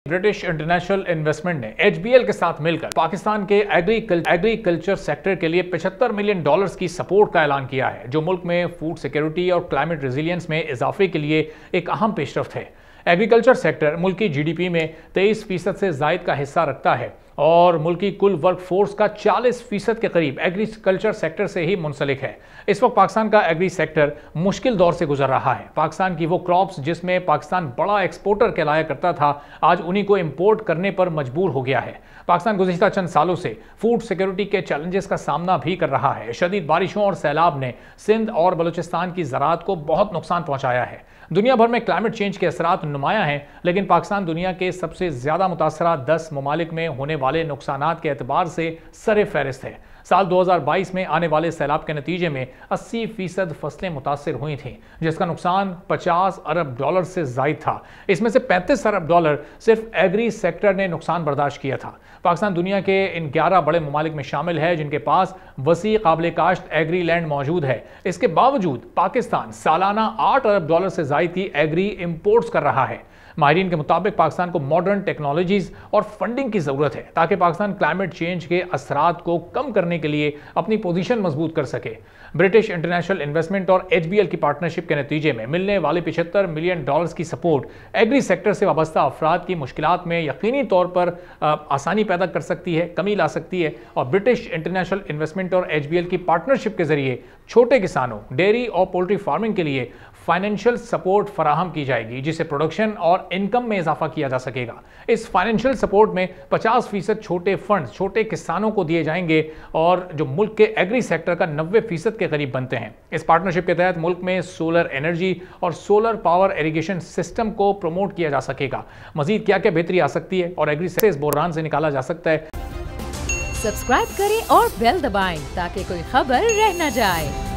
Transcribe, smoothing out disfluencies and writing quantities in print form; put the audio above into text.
British international investment ने HBL के साथ मिलकर पाकिस्तान के एग्रीकल्चर सेक्टर के लिए $75 मिलियन की सपोर्ट का ऐलान किया है, जो मुल्क में फूड सिक्योरिटी और क्लाइमेट रेजिलियंस में इजाफे के लिए एक अहम पेशरफ्त है। एग्रीकल्चर सेक्टर मुल्क की जीडीपी में 23% से जायद का हिस्सा रखता है और मुल्क की कुल वर्क फोर्स का 40% के करीब एग्रीकल्चर सेक्टर से ही मुंसलिक है। इस वक्त पाकिस्तान का एग्री सेक्टर मुश्किल दौर से गुजर रहा है। पाकिस्तान की वो क्रॉप्स जिसमें पाकिस्तान बड़ा एक्सपोर्टर कहलाया करता था, आज उन्हीं को इंपोर्ट करने पर मजबूर हो गया है। पाकिस्तान गुज़िश्ता चंद सालों से फूड सिक्योरिटी के चैलेंजेस का सामना भी कर रहा है। शदीद बारिशों और सैलाब ने सिंध और बलूचिस्तान की ज़राअत को बहुत नुकसान पहुंचाया है। दुनिया भर में क्लाइमेट चेंज के असरात नुमायां हैं, लेकिन पाकिस्तान दुनिया के सबसे ज़्यादा मुतासरा 10 ममालिक में होने वाले नुकसानात के एतबार से सरे फहरिस्त है। साल 2022 में आने वाले सैलाब के नतीजे में 80% फसलें मुतासर हुई थीं, जिसका नुकसान $50 अरब से जायद था। इसमें से $35 अरब सिर्फ एग्री सेक्टर ने नुकसान बर्दाश्त किया था। पाकिस्तान दुनिया के इन 11 बड़े ममालिक में शामिल है जिनके पास वसी काबिल काश्त एग्री लैंड मौजूद है। इसके बावजूद पाकिस्तान सालाना $8 अरब से जायद की एग्री इंपोर्ट्स कर रहा है। माहिरीन के मुताबिक पाकिस्तान को मॉडर्न टेक्नोलॉजीज और फंडिंग की ज़रूरत है ताकि पाकिस्तान क्लाइमेट चेंज के असरात को कम करने के लिए अपनी पोजीशन मजबूत कर सके। ब्रिटिश इंटरनेशनल इन्वेस्टमेंट और एचबीएल की पार्टनरशिप के नतीजे में मिलने वाले $75 मिलियन की सपोर्ट एग्री सेक्टर से वाबस्ता अफराद की मुश्किलात में यकीनी तौर पर आसानी पैदा कर सकती है, कमी ला सकती है। और ब्रिटिश इंटरनेशनल इन्वेस्टमेंट और एचबीएल की पार्टनरशिप के जरिए छोटे किसानों, डेयरी और पोल्ट्री फार्मिंग के लिए फाइनेंशियल सपोर्ट फराहम की जाएगी, जिससे प्रोडक्शन और इनकम में इजाफा किया जा सकेगा। इस फाइनेंशियल सपोर्ट में 50% छोटे फंड छोटे किसानों को दिए जाएंगे और जो मुल्क के एग्री सेक्टर का 90% के करीब बनते हैं। इस पार्टनरशिप के तहत मुल्क में सोलर एनर्जी और सोलर पावर इरिगेशन सिस्टम को प्रमोट किया जा सकेगा। मजीद क्या क्या बेहतरी आ सकती है और एग्री से इस बहरान से निकाला जा सकता है। सब्सक्राइब करें और बेल दबाएं ताकि कोई खबर रह न जाए।